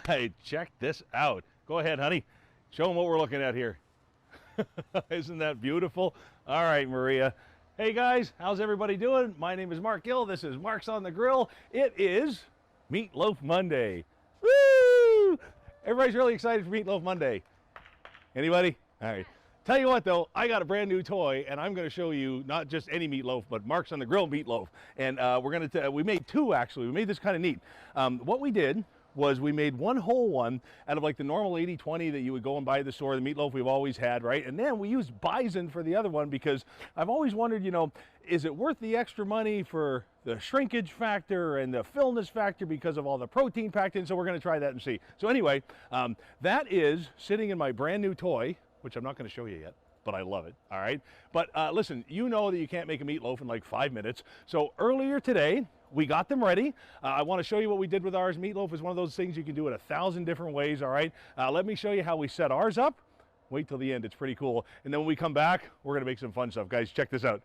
right, check this out. Go ahead, honey. Show them what we're looking at here. Isn't that beautiful? All right, Maria. Hey guys, how's everybody doing? My name is Marc Gill. This is Marc's on the Grill. It is Meatloaf Monday. Woo! Everybody's really excited for Meatloaf Monday. Anybody? All right. Tell you what though, I got a brand new toy and I'm going to show you not just any meatloaf, but Marc's on the Grill meatloaf. And we made two actually. We made this kind of neat. What we did was we made one whole one out of like the normal 80-20 that you would go and buy at the store, the meatloaf we've always had, right? And then we used Bison for the other one because I've always wondered, you know, is it worth the extra money for the shrinkage factor and the fullness factor because of all the protein packed in? So we're going to try that and see. So anyway, that is sitting in my brand new toy, which I'm not going to show you yet, but I love it, all right? But listen, you know that you can't make a meatloaf in like 5 minutes. So earlier today, we got them ready. I want to show you what we did with ours. Meatloaf is one of those things you can do it 1,000 different ways, all right? Let me show you how we set ours up. Wait till the end, it's pretty cool. And then when we come back, we're going to make some fun stuff. Guys, check this out.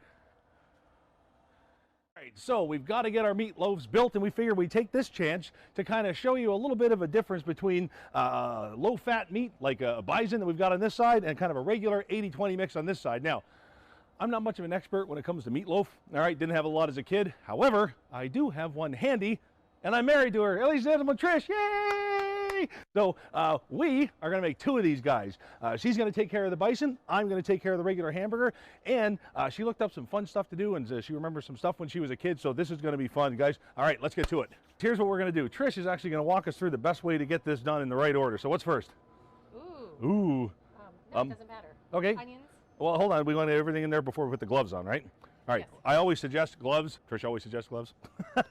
All right, so we've got to get our meatloaves built, and we figured we'd take this chance to kind of show you a little bit of a difference between low-fat meat, like a bison that we've got on this side, and kind of a regular 80-20 mix on this side. Now, I'm not much of an expert when it comes to meatloaf, all right? Didn't have a lot as a kid. However, I do have one handy, and I'm married to her. Ladies and gentlemen, Trish, yay! So we are going to make two of these guys. She's going to take care of the bison. I'm going to take care of the regular hamburger. And she looked up some fun stuff to do, and she remembers some stuff when she was a kid, so this is going to be fun, guys. All right, let's get to it. Here's what we're going to do. Trish is actually going to walk us through the best way to get this done in the right order. So what's first? Ooh. Ooh. No, it doesn't matter. Okay. Onions? Well, hold on. We want everything in there before we put the gloves on, right? All right. Yes. I always suggest gloves. Trish always suggests gloves.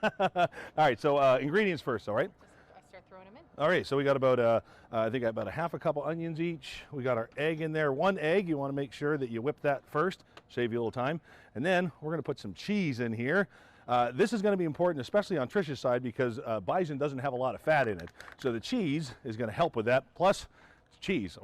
All right. So ingredients first, all right? I start throwing them in. All right. So we got about, I think about a half a cup of onions each. We got our egg in there. One egg. You want to make sure that you whip that first. Save you a little time. And then we're going to put some cheese in here. This is going to be important, especially on Trish's side, because bison doesn't have a lot of fat in it. So the cheese is going to help with that. Plus, it's cheese.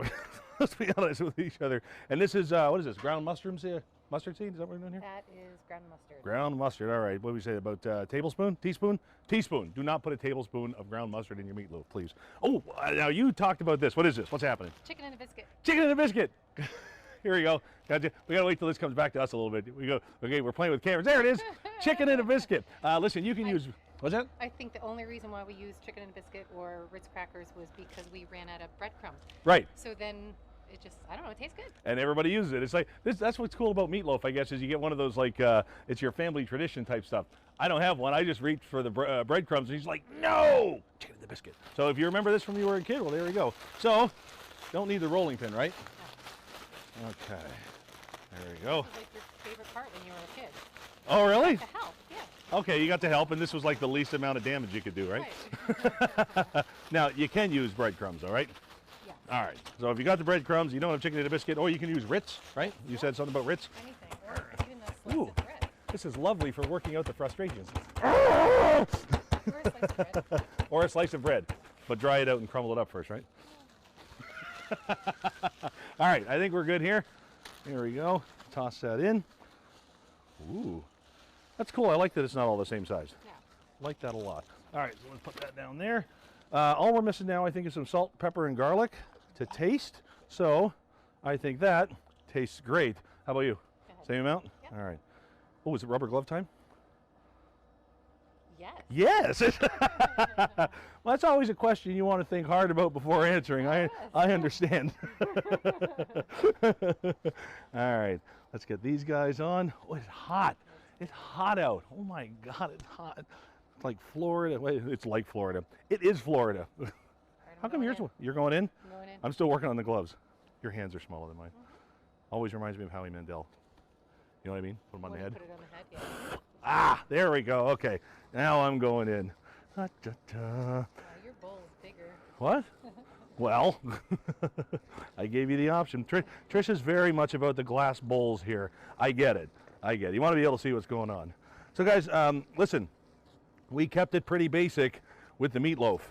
Let's be honest with each other. And this is, what is this, ground mustard seed? Mustard seed, is that what we're doing here? That is ground mustard. Ground mustard, all right. What do we say, about tablespoon? Teaspoon? Teaspoon. Do not put a tablespoon of ground mustard in your meatloaf, please. Oh, now you talked about this. What is this? What's happening? Chicken and a biscuit. Chicken and a biscuit. Here we go. We got to wait till this comes back to us a little bit. We go, okay, we're playing with cameras. There it is. Chicken and a biscuit. Listen, you can use, what's that? I think the only reason why we used chicken and a biscuit or Ritz crackers was because we ran out of breadcrumbs. Right. So then it just, I don't know, it tastes good. And everybody uses it. It's like, that's what's cool about meatloaf, I guess, is you get one of those, like, it's your family tradition type stuff. I don't have one. I just reached for the breadcrumbs, and he's like, no! Chicken and the biscuit. So if you remember this from when you were a kid, well, there we go. So, don't need the rolling pin, right? No. Okay. There we go. This was like your favorite part when you were a kid. Oh, really? To help, yeah. Okay, you got to help, and this was like the least amount of damage you could do, right? Right. Now, you can use breadcrumbs, all right? Yeah. All right. So if you got the breadcrumbs, you don't have chicken and a biscuit, or you can use Ritz, right? You said something about Ritz? Anything, or even a slice of bread. This is lovely for working out the frustrations. Or a slice of bread. Or a slice of bread, but dry it out and crumble it up first, right? All right, I think we're good here. Here we go. Toss that in. Ooh, that's cool. I like that it's not all the same size. Yeah. I like that a lot. All right, so let's put that down there. All we're missing now, I think, is some salt, pepper, and garlic to taste. So I think that tastes great. How about you? Same amount? Yep. All right. Oh, is it rubber glove time? Yes. Yes. Well, that's always a question you want to think hard about before answering. Yes. I understand. All right, let's get these guys on. Oh, it's hot. It's hot out. Oh my God, it's hot. It's like Florida. Wait, it's like Florida. It is Florida. Right, How come you're going in? I'm going in. I'm still working on the gloves. Your hands are smaller than mine. Always reminds me of Howie Mandel. You know what I mean? Put them on the head. Put it on the head, yeah. Ah, there we go. Okay, now I'm going in. Da, da, da. Wow, your bowl is bigger. What? Well, I gave you the option. Trish is very much about the glass bowls here. I get it. I get it. You want to be able to see what's going on. So guys, listen, we kept it pretty basic with the meatloaf.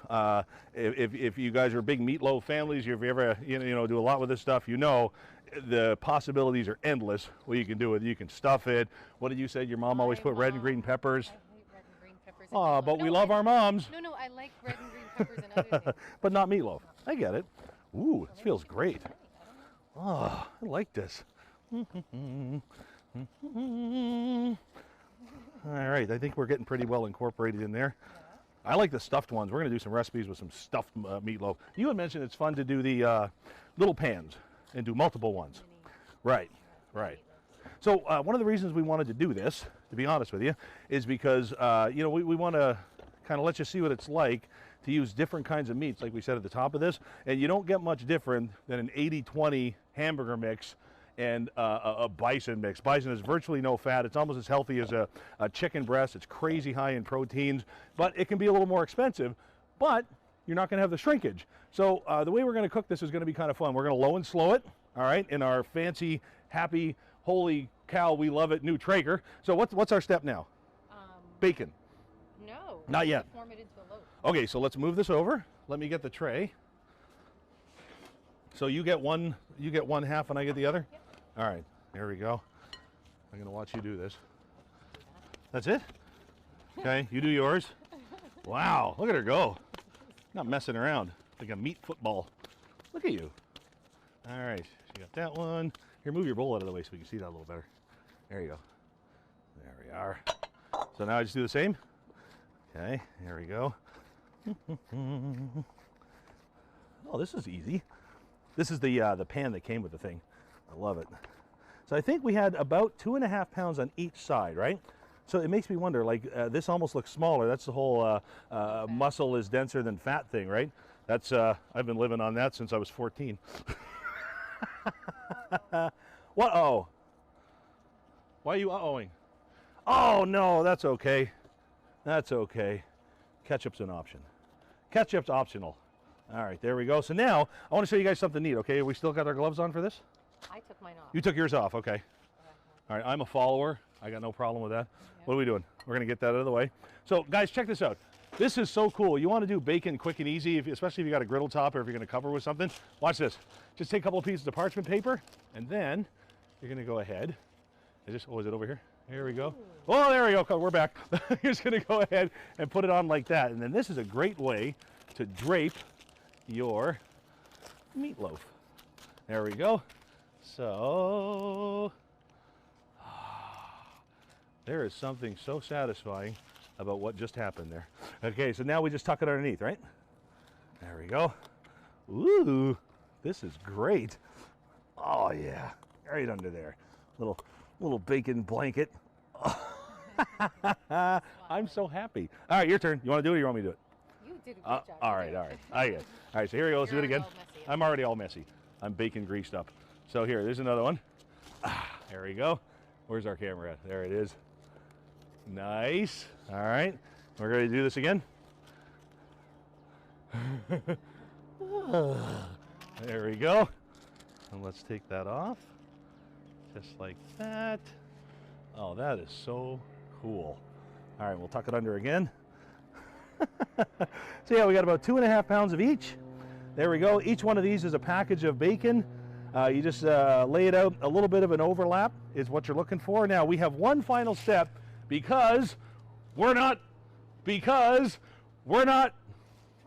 If you guys are big meatloaf families, if you ever do a lot with this stuff, you know the possibilities are endless. What you can do with it, you can stuff it. What did you say? Your mom always put red and green peppers. I hate red and green peppers. Oh, but we love our moms. No, I like red and green peppers and other things. But not meatloaf. I get it. Ooh, this feels great. Oh, I like this. All right, I think we're getting pretty well incorporated in there. I like the stuffed ones. We're going to do some recipes with some stuffed meatloaf. You had mentioned it's fun to do the little pans and do multiple ones. Right, right. So one of the reasons we wanted to do this, to be honest with you, is because you know, we want to kind of let you see what it's like to use different kinds of meats, like we said at the top of this, and you don't get much different than an 80-20 hamburger mix and a bison mix. Bison has virtually no fat. It's almost as healthy as a chicken breast. It's crazy high in proteins, but it can be a little more expensive, but you're not going to have the shrinkage. So the way we're going to cook this is going to be kind of fun. We're going to low and slow it, all right, in our fancy, happy, holy cow, we love it, new Traeger. So what's our step now? Bacon. No. Not yet. Form it into a loaf. Okay, so let's move this over. Let me get the tray. So you get one half and I get the other? Yep. All right, here we go. I'm gonna watch you do this. That's it? Okay, you do yours. Wow, look at her go. Not messing around, like a meat football. Look at you. All right, you got that one. Here, move your bowl out of the way so we can see that a little better. There you go. There we are. So now I just do the same. Okay, there we go. Oh, this is easy. This is the pan that came with the thing. I love it. So I think we had about 2.5 pounds on each side, right? So it makes me wonder, like this almost looks smaller. That's the whole muscle is denser than fat thing, right? That's I've been living on that since I was 14. What? Oh. Why are you uh-ohing? Oh no, that's okay. That's okay. Ketchup's an option. Ketchup's optional. All right, there we go. So now I want to show you guys something neat. Okay, we still got our gloves on for this? I took mine off. You took yours off. Okay. All right, I'm a follower. I got no problem with that. Yeah. What are we doing? We're gonna get that out of the way. So guys, check this out. This is so cool. You want to do bacon quick and easy, especially if you got a griddle top or if you're going to cover with something. Watch this. Just take a couple of pieces of parchment paper, and then you're going to go ahead. Oh, is it over here? Here we go. Ooh. Oh, there we go. We're back. You're just going to go ahead and put it on like that. And then this is a great way to drape your meatloaf. There we go. So, there is something so satisfying about what just happened there. Okay, so now we just tuck it underneath, right? There we go. Ooh, this is great. Oh yeah, right under there. Little bacon blanket. I'm so happy. All right, your turn. You want to do it or you want me to do it? You did a great job. All right. I get it. All right, so here we go. Let's do it again. All messy. I'm already all messy. I'm bacon greased up. So here, there's another one. There we go. Where's our camera at? There it is. Nice. All right. We're going to do this again. There we go. And let's take that off. Just like that. Oh, that is so cool. All right, we'll tuck it under again. So yeah, we got about 2.5 pounds of each. There we go. Each one of these is a package of bacon. You just lay it out. A little bit of an overlap is what you're looking for. Now we have one final step because we're not. Am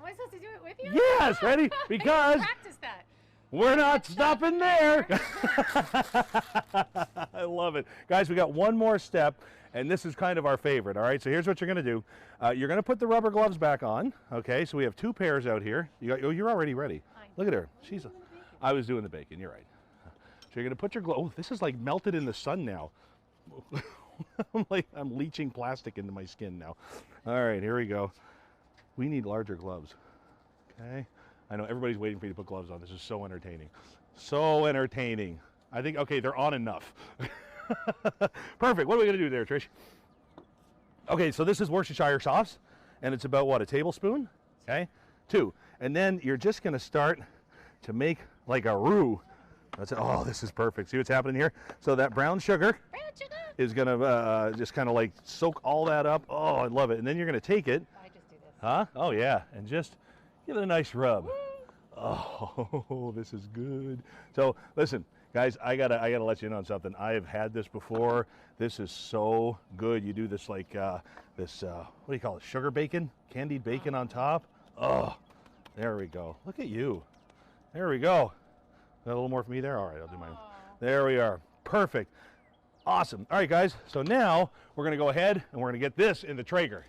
I supposed to do it with you? Yes, ready? Because practice that. we're not stopping there. I love it. Guys, we got one more step, and this is kind of our favorite, all right? So here's what you're going to do. You're going to put the rubber gloves back on, okay? So we have 2 pairs out here. You're already ready. Look at her. I was doing the bacon. You're right. So you're going to put your glove. Oh, this is like melted in the sun now. I'm leaching plastic into my skin now. All right, here we go. We need larger gloves, okay? I know everybody's waiting for you to put gloves on. This is so entertaining. So entertaining. I think, okay, they're on enough. Perfect. What are we going to do there, Trish? Okay, so this is Worcestershire sauce, and it's about, what, a tablespoon? Okay, 2. And then you're just going to start to make like a roux. That's it. Oh, this is perfect. See what's happening here? So that brown sugar is going to just kind of like soak all that up. Oh, I love it. And then you're going to take it. I just do this. Huh? Oh, yeah. And just give it a nice rub. Oh, this is good. So listen, guys, I gotta let you in on something. I have had this before. This is so good. You do this like what do you call it? Sugar bacon, candied bacon on top. Oh, there we go. Look at you. There we go. Got a little more for me there? All right, I'll do mine. There we are. Perfect. Awesome. All right, guys. So now we're going to go ahead and we're going to get this in the Traeger.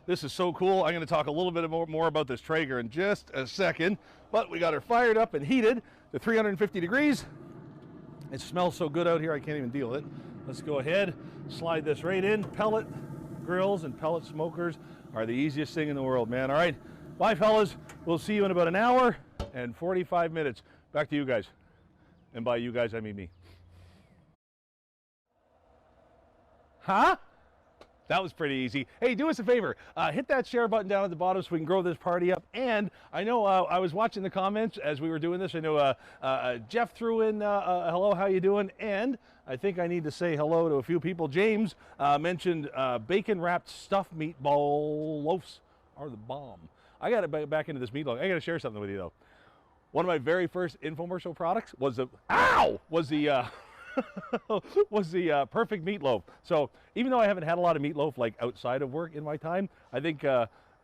This is so cool. I'm going to talk a little bit more about this Traeger in just a second. But we got her fired up and heated to 350 degrees. It smells so good out here, I can't even deal with it. Let's go ahead, slide this right in. Pellet grills and pellet smokers are the easiest thing in the world, man. All right. Bye, fellas. We'll see you in about an hour and 45 minutes. Back to you guys. And by you guys, I mean me. Huh? That was pretty easy. Hey, do us a favor. Hit that share button down at the bottom so we can grow this party up. And I know I was watching the comments as we were doing this. I know Jeff threw in hello, how you doing? And I think I need to say hello to a few people. James mentioned bacon-wrapped stuffed meatball loaves are the bomb. I got to back into this meatloaf. I got to share something with you, though. One of my very first infomercial products was the was the perfect meatloaf. So even though I haven't had a lot of meatloaf like outside of work in my time, I think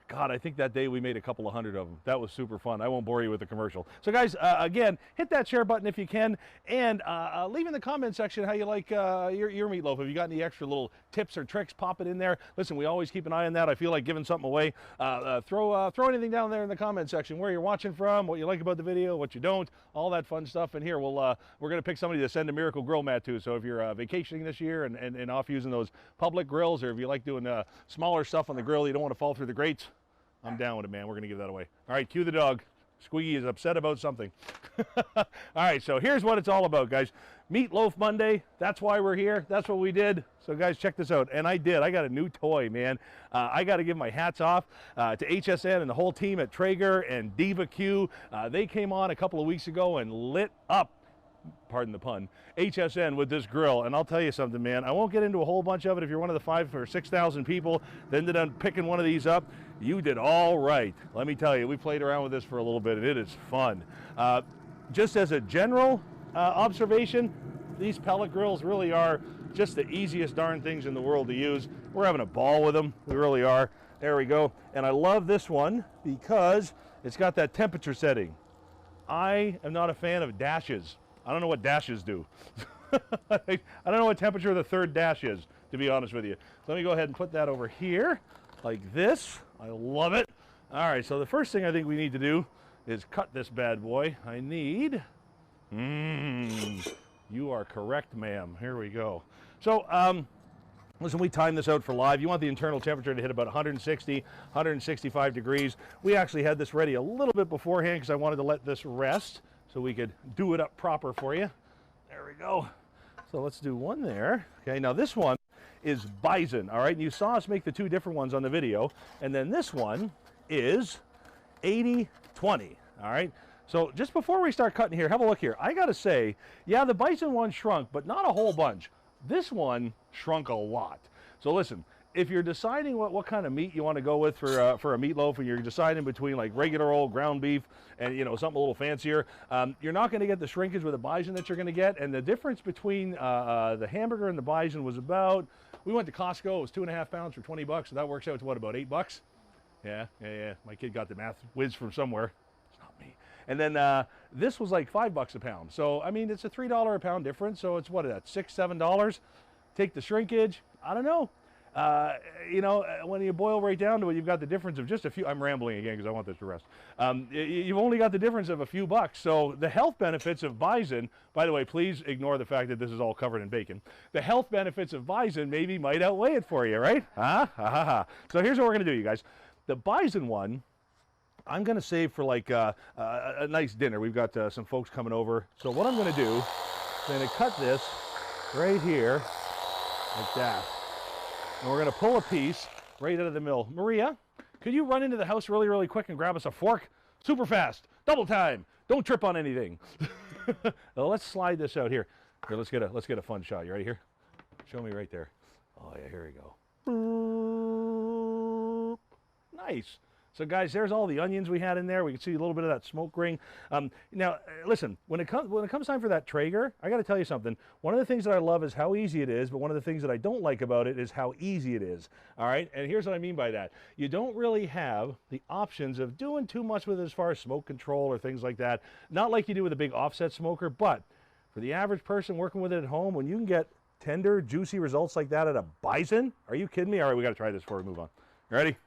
God, I think that day we made a couple of hundred of them. That was super fun. I won't bore you with the commercial. So guys, again, hit that share button if you can, and leave in the comment section how you like your meatloaf. If you got any extra little tips or tricks, pop it in there. Listen, we always keep an eye on that. I feel like giving something away. Throw anything down there in the comment section, where you're watching from, what you like about the video, what you don't, all that fun stuff. And here, we're going to pick somebody to send a miracle grill mat to. So if you're vacationing this year and off using those public grills, or if you like doing smaller stuff on the grill, you don't want to fall through the grates, I'm down with it, man. We're going to give that away. All right, cue the dog. Squeaky is upset about something. All right, so here's what it's all about, guys. Meatloaf Monday. That's why we're here. That's what we did. So, guys, check this out. And I did. I got a new toy, man. I got to give my hats off to HSN and the whole team at Traeger and Diva Q. They came on a couple of weeks ago and lit up, pardon the pun, HSN with this grill. And I'll tell you something, man. I won't get into a whole bunch of it. If you're one of the 5,000 or 6,000 people that ended up picking one of these up, you did all right. Let me tell you, we played around with this for a little bit, and it is fun. Just as a general observation, these pellet grills really are just the easiest darn things in the world to use. We're having a ball with them. We really are. There we go. And I love this one because it's got that temperature setting. I am not a fan of dashes. I don't know what dashes do. I don't know what temperature the third dash is, to be honest with you. Let me go ahead and put that over here like this. I love it. All right, so the first thing I think we need to do is cut this bad boy. I need, you are correct, ma'am. Here we go. So, listen, we timed this out for live. You want the internal temperature to hit about 160, 165 degrees. We actually had this ready a little bit beforehand because I wanted to let this rest so we could do it up proper for you. There we go. So let's do one there. Okay, now this one is bison, all right? And you saw us make the two different ones on the video. And then this one is 80-20, all right? So just before we start cutting here, have a look here. I gotta say, yeah, the bison one shrunk, but not a whole bunch. This one shrunk a lot. So listen, if you're deciding what kind of meat you want to go with for a meatloaf, and you're deciding between like regular old ground beef and something a little fancier, you're not going to get the shrinkage with the bison that you're going to get. And the difference between the hamburger and the bison was about, we went to Costco, it was 2.5 pounds for 20 bucks, so that works out to what, about $8? Yeah. My kid got the math whiz from somewhere. It's not me. And then this was like $5 a pound. So I mean, it's a $3 a pound difference. So it's what, $6, $7? Take the shrinkage. I don't know. When you boil right down to it, you've got the difference of just a few. I'm rambling again because I want this to rest. You've only got the difference of a few bucks. So the health benefits of bison, by the way, please ignore the fact that this is all covered in bacon. The health benefits of bison maybe might outweigh it for you, right? So here's what we're going to do, you guys. The bison one, I'm going to save for like a nice dinner. We've got some folks coming over. So what I'm going to do is I'm going to cut this right here like that. And we're going to pull a piece right out of the mill. Maria, could you run into the house really, really quick and grab us a fork? Super fast. Double time. Don't trip on anything. Well, let's slide this out here. Here, let's get a fun shot. You ready here? Show me right there. Oh, yeah, here we go. Nice. So guys, there's all the onions we had in there. We can see a little bit of that smoke ring. Now, listen, when it comes time for that Traeger, I got to tell you something. One of the things that I love is how easy it is, but one of the things that I don't like about it is how easy it is. All right, and here's what I mean by that. You don't really have the options of doing too much with it as far as smoke control or things like that. Not like you do with a big offset smoker, but for the average person working with it at home, when you can get tender, juicy results like that at a Bison, are you kidding me? All right, we got to try this before we move on. Ready?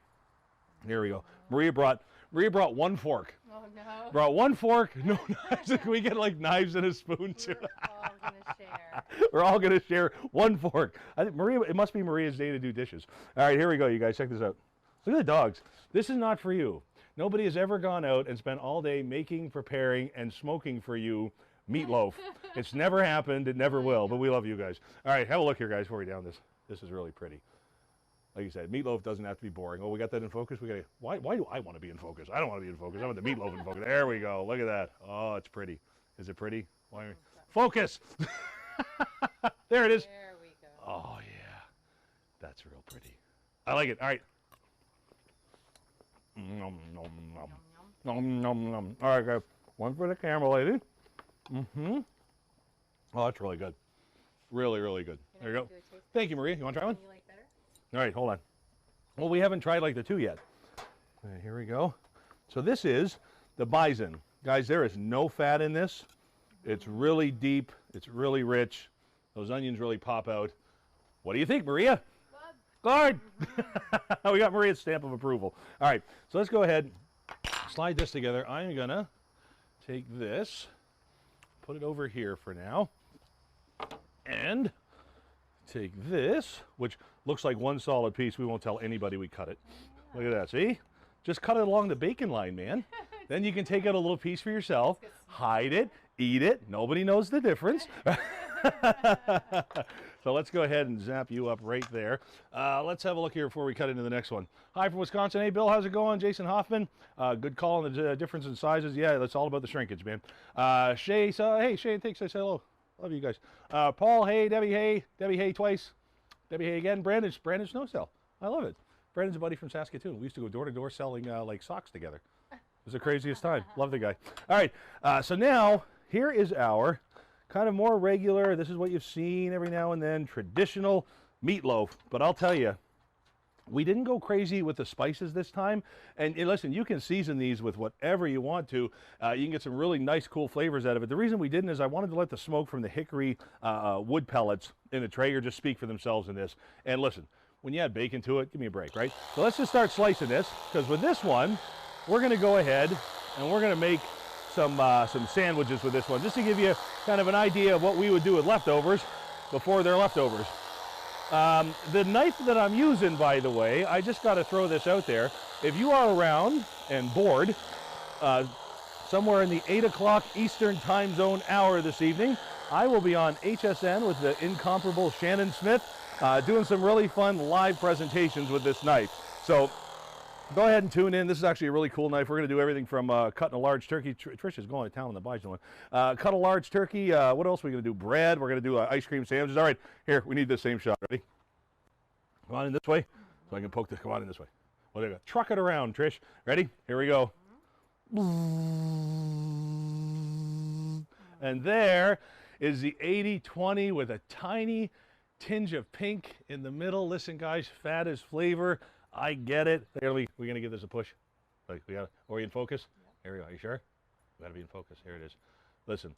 Here we go. Maria brought one fork. Oh no. Brought one fork, no knives. Can we get like knives and a spoon too? We're all gonna share. We're all gonna share one fork. I think Maria, it must be Maria's day to do dishes. All right, here we go, you guys. Check this out. Look at the dogs. This is not for you. Nobody has ever gone out and spent all day making, preparing, and smoking for you meatloaf. It's never happened. It never will. But we love you guys. All right, have a look here, guys. Before we down this. This is really pretty. Like you said, meatloaf doesn't have to be boring. Oh, we got that in focus? Why do I want to be in focus? I don't want to be in focus. I want the meatloaf in focus. There we go. Look at that. Oh, it's pretty. Is it pretty? Why? Focus! There it is. There we go. Oh, yeah. That's real pretty. I like it. All right. Nom, nom, nom. Nom, nom, nom. All right, guys. One for the camera, lady. Mm-hmm. Oh, that's really good. Really, really good. There you go. Thank you, Maria. You want to try one? You like better? All right, hold on. Well, we haven't tried like the two yet. Here we go. So this is the Bison. Guys, there is no fat in this. It's really deep. It's really rich. Those onions really pop out. What do you think, Maria? Good. We got Maria's stamp of approval. All right, so let's go ahead, slide this together. I'm going to take this, put it over here for now, and take this, which looks like one solid piece. We won't tell anybody we cut it. Look at that, see? Just cut it along the bacon line, man. Then you can take out a little piece for yourself, hide it, eat it. Nobody knows the difference. So let's go ahead and zap you up right there. Let's have a look here before we cut into the next one. Hi from Wisconsin. Hey, Bill, how's it going? Jason Hoffman. Good call on the difference in sizes. Yeah, that's all about the shrinkage, man. Shay, hey, Shay, thanks. Say hello. Love you guys. Paul, hey, Debbie, hey, twice. Debbie, hey again. Brandon Snow Cell. I love it. Brandon's a buddy from Saskatoon. We used to go door to door selling like socks together. It was the craziest time. Love the guy. All right, so now here is our kind of more regular, this is what you've seen every now and then, traditional meatloaf. But I'll tell you, we didn't go crazy with the spices this time. And listen, you can season these with whatever you want to. You can get some really nice, cool flavors out of it. The reason we didn't is I wanted to let the smoke from the hickory wood pellets in the Traeger just speak for themselves in this. And listen, when you add bacon to it, give me a break, right? So let's just start slicing this, because with this one, we're going to go ahead and we're going to make some sandwiches with this one, just to give you kind of an idea of what we would do with leftovers before they're leftovers. The knife that I'm using, by the way, I just got to throw this out there. If you are around and bored, somewhere in the 8 o'clock Eastern time zone hour this evening, I will be on HSN with the incomparable Shannon Smith, doing some really fun live presentations with this knife. So go ahead and tune in. This is actually a really cool knife. We're going to do everything from cutting a large turkey. Trish is going to town on the Bison one. Cut a large turkey. What else are we going to do? Bread. We're going to do ice cream sandwiches. All right, here, we need the same shot. Ready? Come on in this way so I can poke this. Come on in this way. What do you got? Truck it around, Trish. Ready? Here we go. And there is the 80-20 with a tiny tinge of pink in the middle. Listen, guys, fat is flavor. I get it. We're going to give this a push. Like, we got, are we in focus? Here we go. Are you sure? We got to be in focus. Here it is. Listen,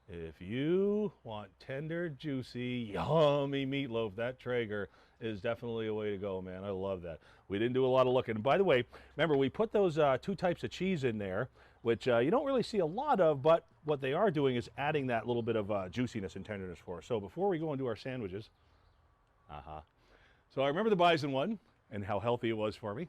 if you want tender, juicy, yummy meatloaf, that Traeger is definitely a way to go, man. I love that. We didn't do a lot of looking. And by the way, remember, we put those two types of cheese in there, which you don't really see a lot of, but what they are doing is adding that little bit of juiciness and tenderness for us. So before we go and do our sandwiches, so I remember the Bison one and how healthy it was for me.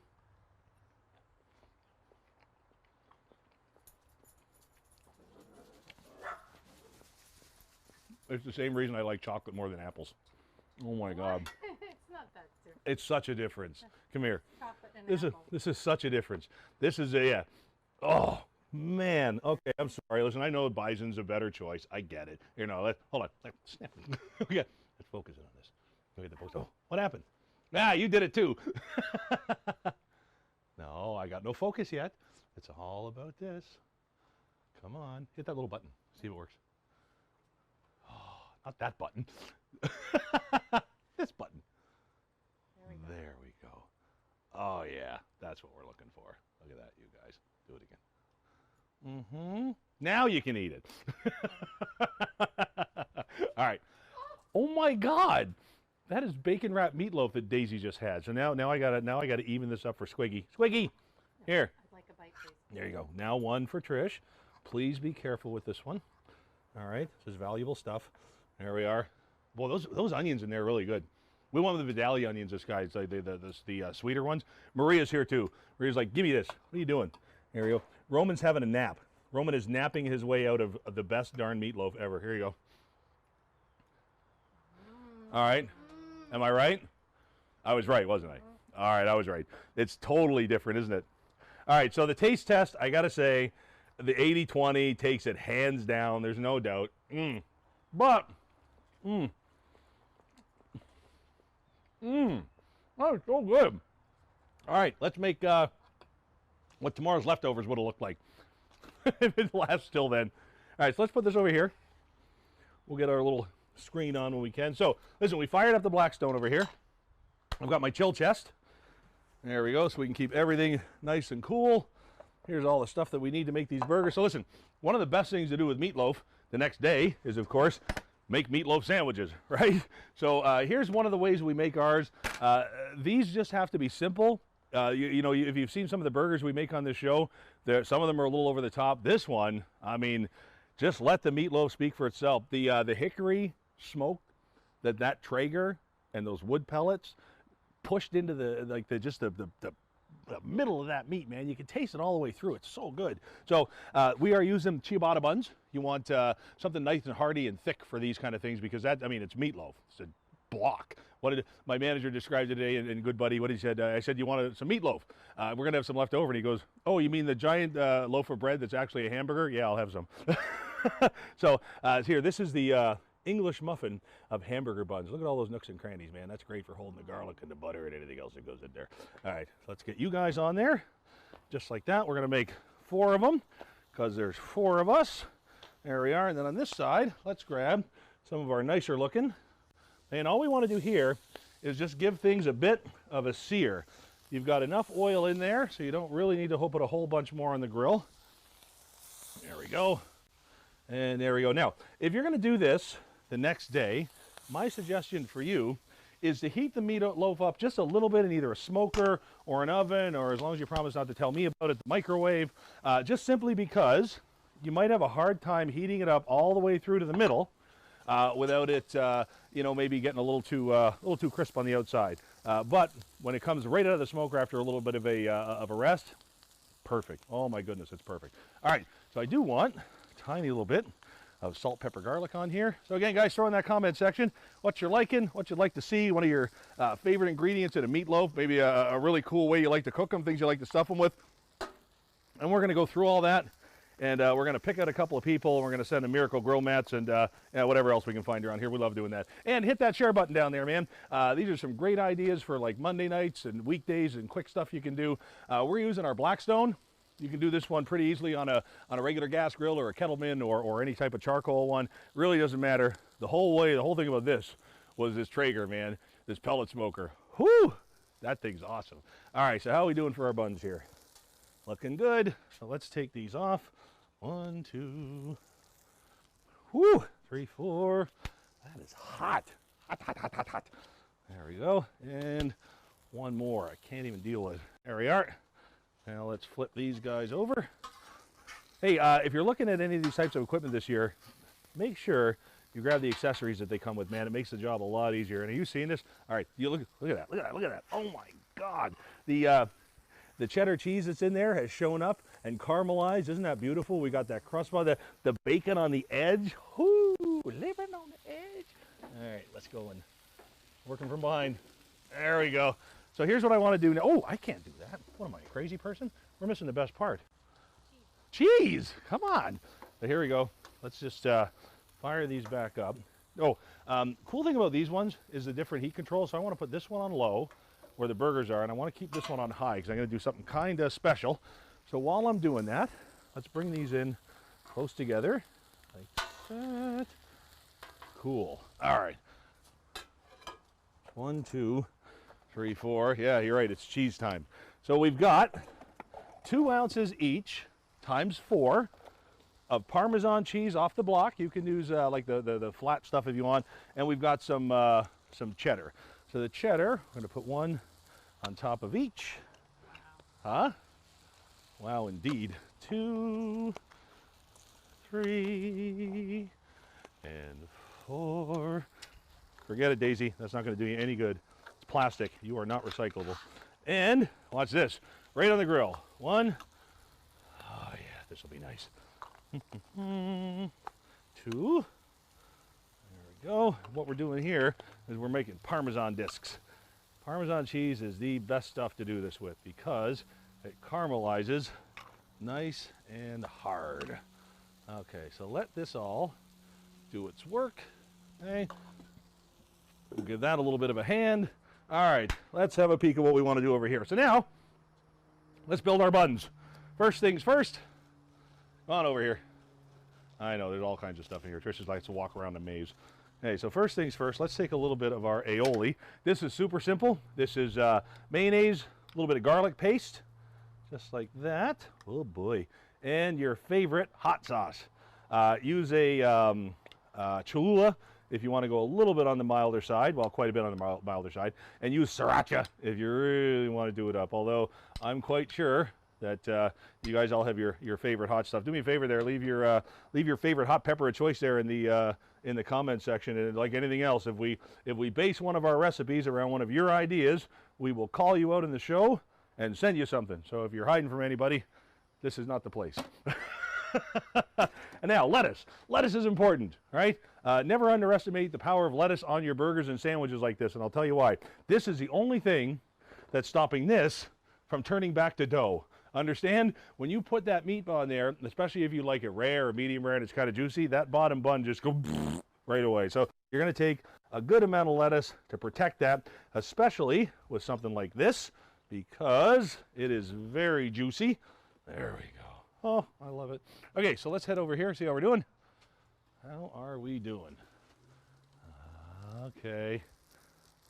It's the same reason I like chocolate more than apples. Oh my God. It's not that different. It's such a difference. Come here. Chocolate and apple. This is such a difference. This is a, yeah. Oh, man. Okay, I'm sorry. Listen, I know Bison's a better choice. I get it. You know, hold on. Snap. Okay, let's focus in on this. Look at the post. Oh, what happened? Ah, you did it too. No, I got no focus yet. It's all about this. Come on, hit that little button. See if it works. Oh, not that button. This button. There we go. Oh yeah, that's what we're looking for. Look at that, you guys. Do it again. Mm-hmm. Now you can eat it. All right. Oh my God, that is bacon wrapped meatloaf that Daisy just had. So now I gotta even this up for Squiggy. Squiggy, here. I'd like a bite, please. There you go. Now one for Trish. Please be careful with this one. All right, this is valuable stuff. There we are. Boy, those onions in there are really good. We want the Vidali onions, this guy. It's like the sweeter ones. Maria's here too. Maria's like, give me this. What are you doing? There you go. Roman's having a nap. Roman is napping his way out of the best darn meatloaf ever. Here you go. All right. Am I right? I was right, wasn't I? All right, I was right. It's totally different, isn't it? All right, so the taste test, I got to say, the 80-20 takes it hands down. There's no doubt. But, oh, it's so good. All right, let's make what tomorrow's leftovers would have looked like if it lasts till then. All right, so let's put this over here. We'll get our little screen on when we can. So, listen, we fired up the Blackstone over here. I've got my chill chest. There we go, so we can keep everything nice and cool. Here's all the stuff that we need to make these burgers. So listen, one of the best things to do with meatloaf the next day is, of course, make meatloaf sandwiches, right? So here's one of the ways we make ours. These just have to be simple. If you've seen some of the burgers we make on this show, some of them are a little over the top. This one, I mean, just let the meatloaf speak for itself. The hickory smoke, that Traeger and those wood pellets pushed into the middle of that meat, man. You can taste it all the way through. It's so good. So we are using ciabatta buns. You want something nice and hearty and thick for these kind of things because it's meatloaf. It's a block. What did my manager described today, and good buddy, what he said, I said, you want some meatloaf? We're going to have some left over. And he goes, oh, you mean the giant loaf of bread that's actually a hamburger? Yeah, I'll have some. So here, this is the English muffin of hamburger buns. Look at all those nooks and crannies, man. That's great for holding the garlic and the butter and anything else that goes in there. All right, let's get you guys on there. Just like that. We're going to make 4 of them because there's 4 of us. There we are. And then on this side, let's grab some of our nicer looking. And all we want to do here is just give things a bit of a sear. You've got enough oil in there, so you don't really need to put a whole bunch more on the grill. There we go. And there we go. Now, if you're going to do this the next day, my suggestion for you is to heat the meatloaf up just a little bit in either a smoker or an oven, or as long as you promise not to tell me about it, the microwave, just simply because you might have a hard time heating it up all the way through to the middle without it, maybe getting a little too crisp on the outside. But when it comes right out of the smoker after a little bit of a rest, perfect. Oh my goodness, it's perfect. All right, so I do want a tiny little bit of salt, pepper, garlic on here. So again, guys, throw in that comment section what you're liking, what you'd like to see, one of your favorite ingredients in a meatloaf, maybe a really cool way you like to cook them, things you like to stuff them with. And we're going to go through all that, and we're going to pick out a couple of people, and we're going to send them Miracle Grill mats and whatever else we can find around here. We love doing that. And hit that share button down there, man. These are some great ideas for like Monday nights and weekdays and quick stuff you can do. We're using our Blackstone. You can do this one pretty easily on a regular gas grill or a Kettleman or any type of charcoal one. Really doesn't matter. The whole thing about this was this Traeger, man, this pellet smoker. Whoo! That thing's awesome. All right, so how are we doing for our buns here? Looking good. So let's take these off. 1, 2, whoo, 3, 4. That is hot. Hot, hot, hot, hot, hot. There we go. And one more. I can't even deal with it. There we are. Now let's flip these guys over. Hey, if you're looking at any of these types of equipment this year, make sure you grab the accessories that they come with, man. It makes the job a lot easier. And are you seeing this? All right, you look at that, look at that, look at that. Oh my God. The cheddar cheese that's in there has shown up and caramelized. Isn't that beautiful? We got that crust on the bacon on the edge. Whoo, living on the edge. All right, let's go and working from behind. There we go. So here's what I want to do now. Oh, I can't do that. What am I, a crazy person? We're missing the best part. Cheese. Come on. So here we go. Let's just fire these back up. Oh, cool thing about these ones is the different heat control. So I want to put this one on low. where the burgers are, and I want to keep this one on high because I'm going to do something kind of special. So while I'm doing that, let's bring these in close together like that. Cool. All right. 1, 2, 3, 4. Yeah, you're right. It's cheese time. So we've got 2 ounces each times 4 of Parmesan cheese off the block. You can use like the flat stuff if you want. And we've got some cheddar. So the cheddar, I'm going to put 1 on top of each. Huh? Wow, indeed. 2, 3, and 4. Forget it, Daisy. That's not going to do you any good. It's plastic. You are not recyclable. And watch this. Right on the grill. 1. Oh, yeah, this will be nice. 2. There we go. What we're doing here is we're making Parmesan discs. Parmesan cheese is the best stuff to do this with because it caramelizes nice and hard. Okay, so let this all do its work. Okay. We'll give that a little bit of a hand. All right, let's have a peek at what we want to do over here. So now, let's build our buns. First things first, come on over here. I know, there's all kinds of stuff in here. Trish likes to walk around the maze. Okay, so first things first, let's take a little bit of our aioli. This is super simple. This is mayonnaise, a little bit of garlic paste, just like that. Oh boy. And your favorite hot sauce. Use a Cholula if you want to go a little bit on the milder side, well, quite a bit on the milder side, and use sriracha if you really want to do it up. Although I'm quite sure that you guys all have your favorite hot stuff. Do me a favor there, leave your favorite hot pepper of choice there in the comment section. And like anything else, if we base one of our recipes around one of your ideas, we will call you out in the show and send you something. So if you're hiding from anybody, this is not the place. And now, lettuce. Lettuce is important, right? Never underestimate the power of lettuce on your burgers and sandwiches like this, and I'll tell you why. This is the only thing that's stopping this from turning back to dough. Understand? When you put that meat on there, especially if you like it rare or medium rare and it's kind of juicy, that bottom bun just goes right away. So you're going to take a good amount of lettuce to protect that, especially with something like this, because it is very juicy. There we go. Oh, I love it. Okay, so let's head over here, see how we're doing. How are we doing? Okay,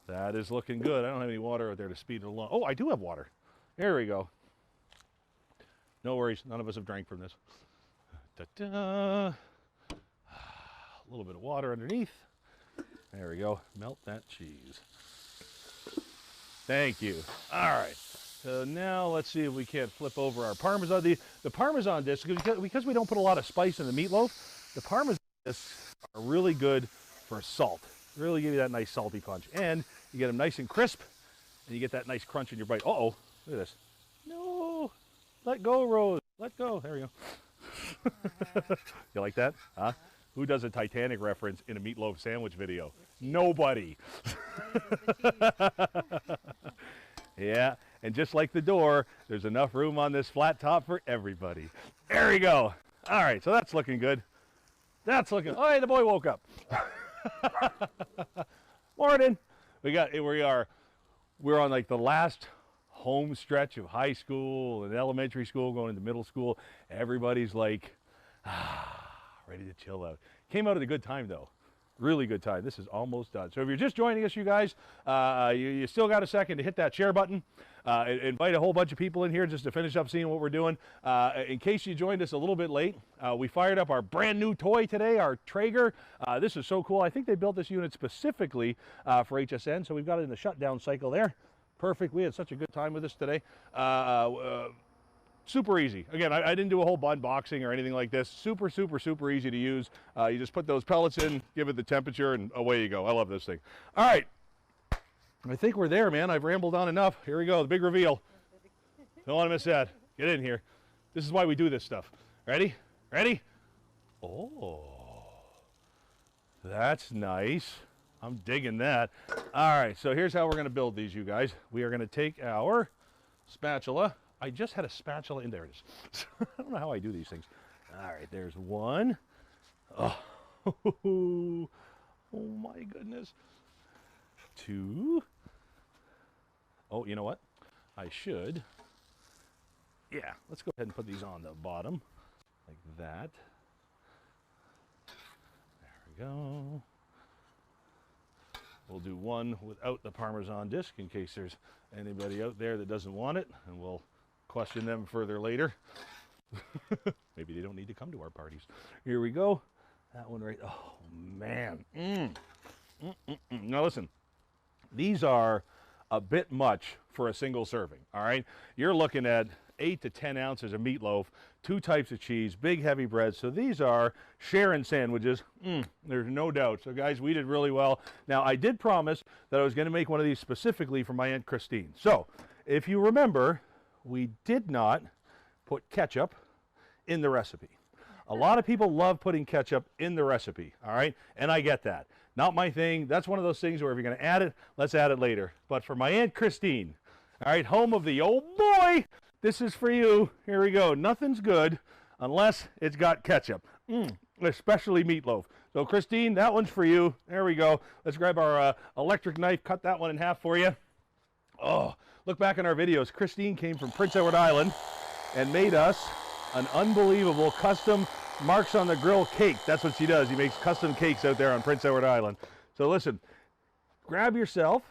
that is looking good. I don't have any water out there to speed it along. Oh, I do have water. There we go. No worries, none of us have drank from this. Ta-da. A little bit of water underneath. There we go. Melt that cheese. Thank you. All right. So now let's see if we can't flip over our Parmesan. The Parmesan discs, because we don't put a lot of spice in the meatloaf, the Parmesan discs are really good for salt. Really give you that nice salty punch. And you get them nice and crisp, and you get that nice crunch in your bite. Uh-oh, look at this. No, let go, Rose. Let go. There we go. You like that? Huh? Who does a Titanic reference in a meatloaf sandwich video? Nobody. Yeah, and just like the door, there's enough room on this flat top for everybody. There we go. All right, so that's looking good. That's looking. Oh, hey, the boy woke up. Morning. We're on like the last home stretch of high school and elementary school, going into middle school. Everybody's like, ready to chill out. Came out at a good time though. Really good time. This is almost done. So if you're just joining us, you guys, you still got a second to hit that share button. Invite a whole bunch of people in here just to finish up seeing what we're doing. In case you joined us a little bit late, we fired up our brand new toy today, our Traeger. This is so cool. I think they built this unit specifically for HSN, so we've got it in the shutdown cycle there. Perfect. We had such a good time with this today. Super easy. Again, I didn't do a whole unboxing or anything like this. Super, super, super easy to use. You just put those pellets in, give it the temperature, and away you go. I love this thing. All right. I think we're there, man. I've rambled on enough. Here we go, the big reveal. Don't want to miss that. Get in here. This is why we do this stuff. Ready? Ready? Oh, that's nice. I'm digging that. All right, so here's how we're going to build these, you guys. We are going to take our spatula. I just had a spatula in there. It is. I don't know how I do these things. All right, there's one. Oh, oh my goodness. Two. Oh, you know what? I should. Yeah, let's go ahead and put these on the bottom like that. There we go. We'll do one without the Parmesan disc in case there's anybody out there that doesn't want it, and we'll question them further later. Maybe they don't need to come to our parties. Here we go. That one right. Oh, man. Now, listen. These are a bit much for a single serving, all right? You're looking at 8 to 10 ounces of meatloaf, 2 types of cheese, big heavy bread. So these are sharing sandwiches. There's no doubt. So guys, we did really well. Now, I did promise that I was going to make one of these specifically for my Aunt Christine. So if you remember, we did not put ketchup in the recipe. A lot of people love putting ketchup in the recipe, all right? And I get that. Not my thing. That's one of those things where if you're going to add it, let's add it later. But for my Aunt Christine, all right, home of the old boy, this is for you. Here we go. Nothing's good unless it's got ketchup, especially meatloaf. So Christine, that one's for you. There we go. Let's grab our electric knife, cut that one in half for you. Oh, look back in our videos. Christine came from Prince Edward Island and made us an unbelievable custom Marcs on the Grill cake. That's what she does. She makes custom cakes out there on Prince Edward Island. So listen, grab yourself,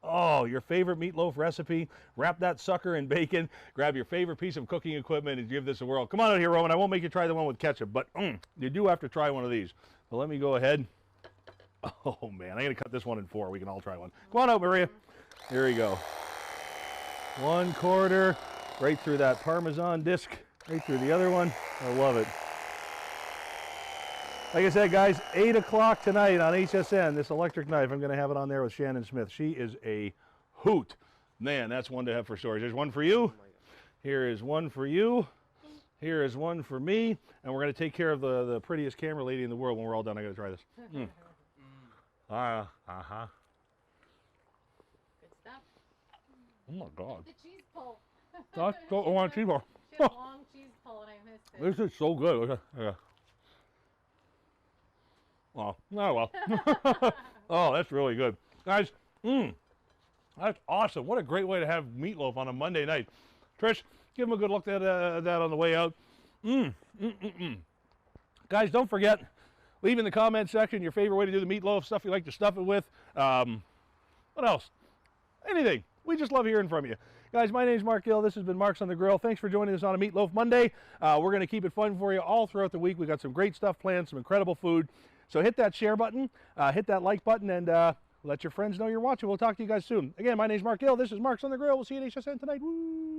your favorite meatloaf recipe, wrap that sucker in bacon, grab your favorite piece of cooking equipment and give this a whirl. Come on out here, Roman. I won't make you try the one with ketchup, but you do have to try one of these. So let me go ahead. Oh man, I'm gonna cut this one in 4. We can all try one. Come on out, Maria. Here we go. 1/4 right through that Parmesan disc. Right through the other one. I love it. Like I said, guys, 8 o'clock tonight on HSN, this electric knife, I'm going to have it on there with Shannon Smith. She is a hoot. Man, that's one to have for storage. There's one for you. Here is one for you. Here is one for me. And we're going to take care of the prettiest camera lady in the world when we're all done. I got to try this. Good stuff. Oh, my God. The cheese pull. That's so, I want a cheese ball. She had a long cheese pull and I missed it. This is so good. Okay. Oh, well. Oh, that's really good. Guys, that's awesome. What a great way to have meatloaf on a Monday night. Trish, give them a good look at that on the way out. Guys, don't forget, leave in the comment section your favorite way to do the meatloaf, stuff you like to stuff it with. What else? Anything. We just love hearing from you. Guys, my name's Marc Gill. This has been Marcs on the Grill. Thanks for joining us on a Meatloaf Monday. We're going to keep it fun for you all throughout the week. We've got some great stuff planned, some incredible food. So hit that share button, hit that like button, and let your friends know you're watching. We'll talk to you guys soon. Again, my name's Marc Gill. This is Marcs on the Grill. We'll see you at HSN tonight. Woo!